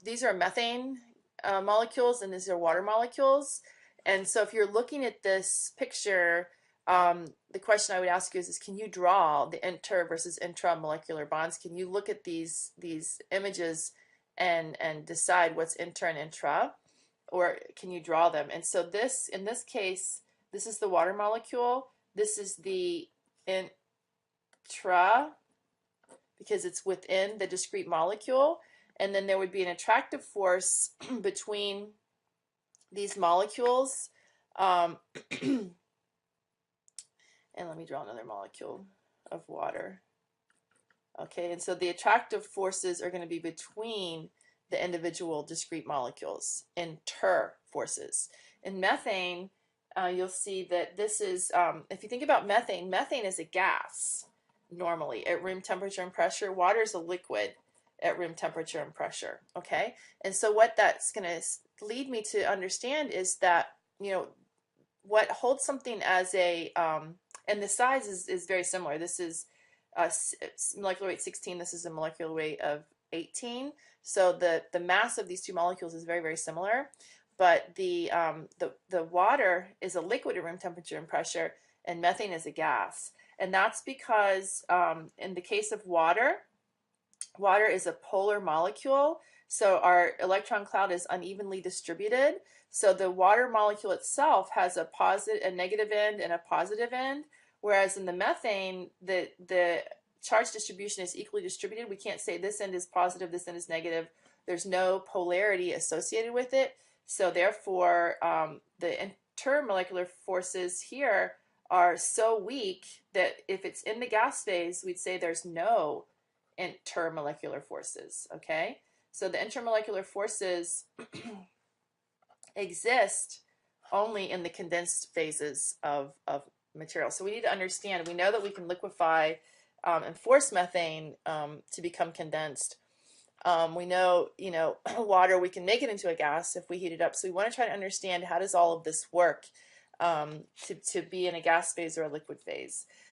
these are methane molecules, and these are water molecules. And so if you're looking at this picture, the question I would ask you is can you draw the inter versus intramolecular bonds? Can you look at these images and decide what's inter and intra, or can you draw them? And so this, in this case, this is the water molecule. This is the intra, because it's within the discrete molecule. And then there would be an attractive force between these molecules. And let me draw another molecule of water. Okay, and so the attractive forces are going to be between the individual discrete molecules, inter forces. In methane, you'll see that this is, if you think about methane, methane is a gas normally at room temperature and pressure. Water is a liquid at room temperature and pressure, okay? And so what that's going to lead me to understand is that, you know, what holds something as a, and the size is very similar. This is molecular weight 16, this is a molecular weight of 18. So the mass of these two molecules is very, very similar, but the water is a liquid at room temperature and pressure, and methane is a gas. And that's because in the case of water, water is a polar molecule, so our electron cloud is unevenly distributed. So the water molecule itself has a negative end and a positive end, whereas in the methane, the charge distribution is equally distributed. We can't say this end is positive, this end is negative. There's no polarity associated with it. So therefore, the intermolecular forces here are so weak that if it's in the gas phase, we'd say there's no intermolecular forces, okay? So the intermolecular forces exist only in the condensed phases of material. So we need to understand, we know that we can liquefy and force methane to become condensed. We know, water, we can make it into a gas if we heat it up. So we want to try to understand how does all of this work to be in a gas phase or a liquid phase.